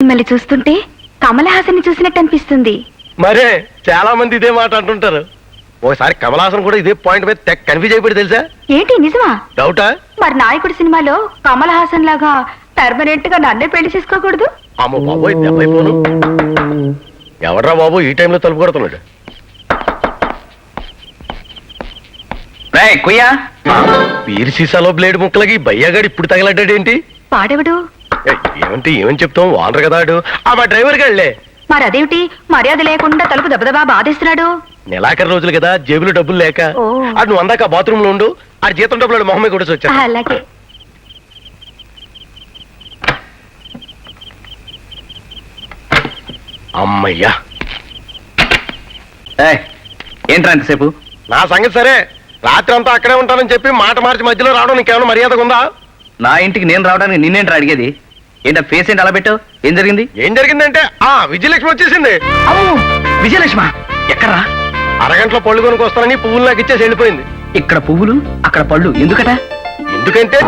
మిమ్మల్ని చూస్తుంటే కమల్ హాసన్ చూసినట్టు అనిపిస్తుంది. మరే చాలా మంది ఇదే మాట అంటుంటారు. ఓసారి కమల్ హాసన్ కూడా ఇదే పాయింట్ మీద తెగ కన్ఫ్యూజ్ అయిపోయి తెలుసా? ఏంటి నిజమా? డౌటా? మరి నాయకుడి సినిమాలో కమల్ హాసన్ లాగా పర్మనెంట్ గా నన్నే పెళ్లి చేసుకోకూడదు? అమ్మ బాబోయ్ దెబ్బైపోను. ఎవడ్రా బాబు ఈ టైంలో తలుపు కొడుతున్నాడు? వీరి సీసాలో బ్లేడ్ ముక్కలకి బయ్యగాడు ఇప్పుడు తగలడ్డాడేంటి? పాడెవడు? ఏమంటే ఏమని చెప్తాం, వానరు కదా ఆడు. ఆ మా డ్రైవర్ గాళ్లే. మరి అదేమిటి మర్యాద లేకుండా తలుపు దెబ్బదబా బాధేస్తున్నాడు? నెలాఖరు రోజులు కదా, జేబులో డబ్బులు లేక. ఆడు నువ్వు అందాక బాత్రూమ్ లో ఉండు, ఆ జీతం డబ్బులు మొహమ్మే కూడా వచ్చా. అలాగే. అమ్మయ్యా. ఏంట్రా ఎంతసేపు? నా సంగతి సరే, రాత్రి అంతా అక్కడే ఉంటానని చెప్పి మాట మార్చి మధ్యలో రావడం నీకేమైనా మర్యాదగా ఉందా? నా ఇంటికి నేను రావడానికి నిన్నేంట్రా అడిగేది? ఏంటా ఫేస్ ఏంటి అలా పెట్టావు? ఏం జరిగింది? ఏం జరిగిందంటే విజయలక్ష్మి వచ్చేసింది. విజయలక్ష్మ ఎక్కడ్రా? అరగంటలో పళ్ళు కొనుక్కు వస్తానని పువ్వులు నాకు ఇచ్చేసి వెళ్ళిపోయింది. ఇక్కడ పువ్వులు అక్కడ పళ్ళు ఎందుకట? ఎందుకంటే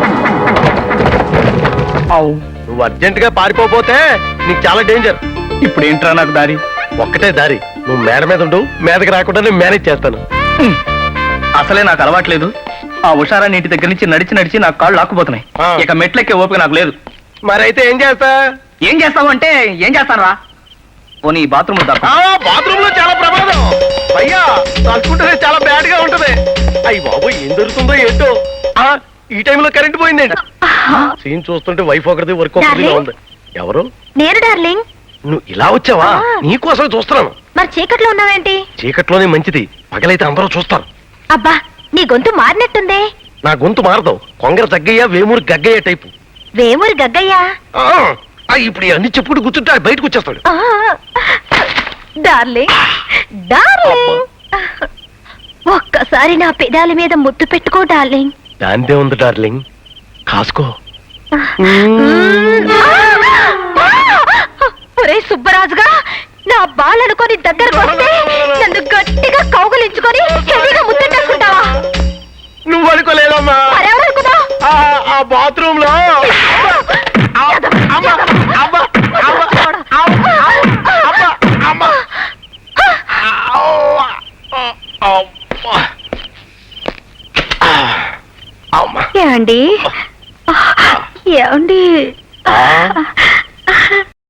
నువ్వు అర్జెంట్ గా పారిపోతే నీకు చాలా డేంజర్. ఇప్పుడు ఏంట్రా నాకు దారి? ఒక్కటే దారి, నువ్వు మేడ మీద ఉండు, మీదకి రాకుండా నేను మేనేజ్ చేస్తాను. అసలే నాకు అలవాట్లేదు. ఆ ఉషారా నీటి దగ్గర నుంచి నడిచి నడిచి నాకు కాళ్ళు లాక్కుపోతున్నాయి. ఇక మెట్లెక్కే ఓపిక నాకు లేదు. మరైతే ఏం చేస్తా? ఏం చేస్తావు అంటే ఏం చేస్తాను రా. పోనీ బాత్రూమ్ బాత్రూమ్ లో చాలా ప్రమాదం అయ్యా, తలుచుకుంటే చాలా బ్యాడ్ గా ఉంటది. అయ్యి బాబు ఏం దొరుకుతుందో ఏంటో. ఈ టైంలో కరెంట్ పోయిందండి. సీన్ చూస్తుంటే వైఫ్ ఒకరిది వర్క్ ఒకరిదిగా ఉంది. ఎవరు? నేను డార్లింగ్. నువ్వు ఇలా వచ్చావా? నీకోసం చూస్తున్నాను. మరి చీకట్లో ఉన్నావేంటి? చీకట్లోనే మంచిది, పగలైతే అందరూ చూస్తారు. అబ్బా నీ గొంతు మారినట్టుందే. నా గొంతు మారదు, కొంగర జగ్గయ్య వేమూరి గగ్గయ్య టైపు. వేమూరి గగ్గయ్యా? ఇప్పుడు అన్ని చెప్పుకుంటూ కూర్చుంటే బయటకు వచ్చేస్తాడు. డార్లింగ్ డార్లింగ్, ఒక్కసారి నా పెదాల మీద ముద్దు పెట్టుకో డార్లింగ్. దాందే ఉంది డార్లింగ్, కాసుకో. ఒరే సుబ్బరాజుగా, నా బాలనుకొని దగ్గరకు వస్తే నన్ను గట్టిగా కౌగులించుకొని హెవీగా ముద్దెట్టేసుకుంటావా? నువ్వు అనుకోలేదమ్మా. ఆ బాత్రూమ్ లో ఏమండి ఏమండి